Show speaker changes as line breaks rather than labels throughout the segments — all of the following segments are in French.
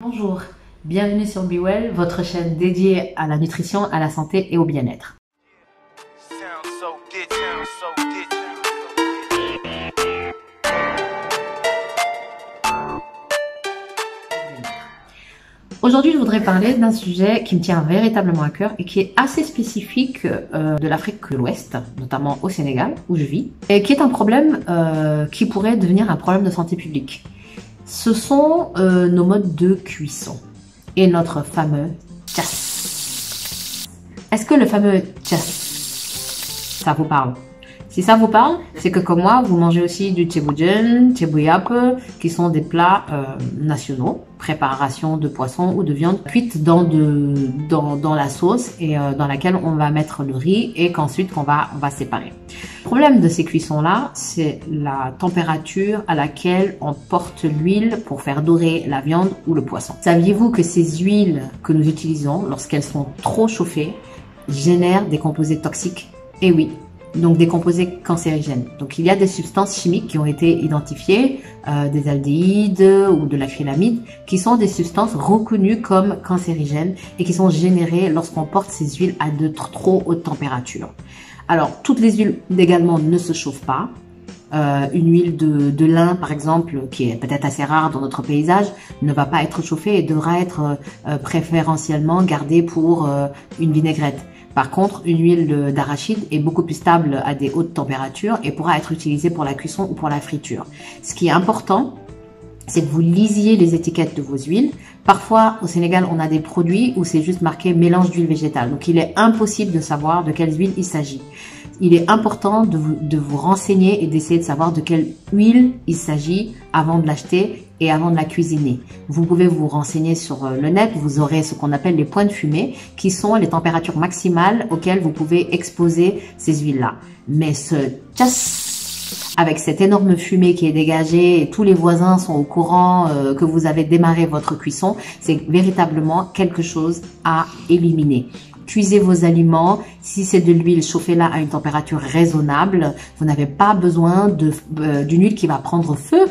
Bonjour, bienvenue sur Be Well, votre chaîne dédiée à la nutrition, à la santé et au bien-être. Aujourd'hui, je voudrais parler d'un sujet qui me tient véritablement à cœur et qui est assez spécifique de l'Afrique de l'Ouest, notamment au Sénégal, où je vis, et qui est un problème qui pourrait devenir un problème de santé publique. Ce sont nos modes de cuisson et notre fameux tchass. Est-ce que le fameux tchass, ça vous parle? Si ça vous parle, c'est que comme moi, vous mangez aussi du cebujen, cebuyap, qui sont des plats nationaux, préparation de poisson ou de viande cuite dans la sauce et dans laquelle on va mettre le riz et qu'ensuite on va séparer. Le problème de ces cuissons-là, c'est la température à laquelle on porte l'huile pour faire dorer la viande ou le poisson. Saviez-vous que ces huiles que nous utilisons, lorsqu'elles sont trop chauffées, génèrent des composés toxiques? Eh oui. Donc des composés cancérigènes. Donc il y a des substances chimiques qui ont été identifiées, des aldéhydes ou de l'acrylamide, qui sont des substances reconnues comme cancérigènes et qui sont générées lorsqu'on porte ces huiles à de trop hautes températures. Alors toutes les huiles également ne se chauffent pas. Une huile de lin par exemple, qui est peut-être assez rare dans notre paysage, ne va pas être chauffée et devra être préférentiellement gardée pour une vinaigrette. Par contre, une huile d'arachide est beaucoup plus stable à des hautes températures et pourra être utilisée pour la cuisson ou pour la friture. Ce qui est important, c'est que vous lisiez les étiquettes de vos huiles. Parfois, au Sénégal, on a des produits où c'est juste marqué mélange d'huile végétale. Donc, il est impossible de savoir de quelle huile il s'agit. Il est important de vous renseigner et d'essayer de savoir de quelle huile il s'agit avant de l'acheter et avant de la cuisiner. Vous pouvez vous renseigner sur le net, vous aurez ce qu'on appelle les points de fumée, qui sont les températures maximales auxquelles vous pouvez exposer ces huiles-là. Mais ce tchass, avec cette énorme fumée qui est dégagée et tous les voisins sont au courant que vous avez démarré votre cuisson, c'est véritablement quelque chose à éliminer. Cuisez vos aliments. Si c'est de l'huile, chauffez-la à une température raisonnable. Vous n'avez pas besoin d'une huile qui va prendre feu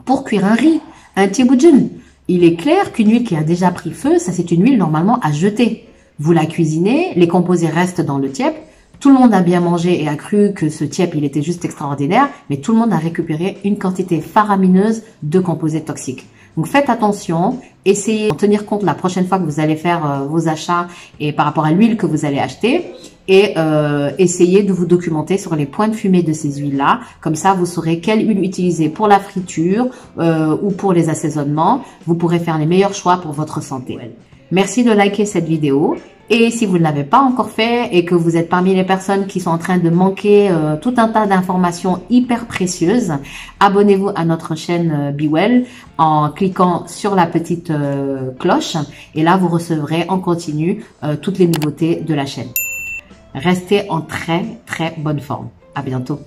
pour cuire un riz, un cebujen. Il est clair qu'une huile qui a déjà pris feu, ça c'est une huile normalement à jeter. Vous la cuisinez, les composés restent dans le tiep. Tout le monde a bien mangé et a cru que ce tiep, il était juste extraordinaire, mais tout le monde a récupéré une quantité faramineuse de composés toxiques. Donc faites attention, essayez de tenir compte la prochaine fois que vous allez faire vos achats et par rapport à l'huile que vous allez acheter et essayez de vous documenter sur les points de fumée de ces huiles-là. Comme ça, vous saurez quelle huile utiliser pour la friture ou pour les assaisonnements. Vous pourrez faire les meilleurs choix pour votre santé. Merci de liker cette vidéo. Et si vous ne l'avez pas encore fait et que vous êtes parmi les personnes qui sont en train de manquer tout un tas d'informations hyper précieuses, abonnez-vous à notre chaîne Be Well en cliquant sur la petite cloche et là vous recevrez en continu toutes les nouveautés de la chaîne. Restez en très bonne forme. À bientôt.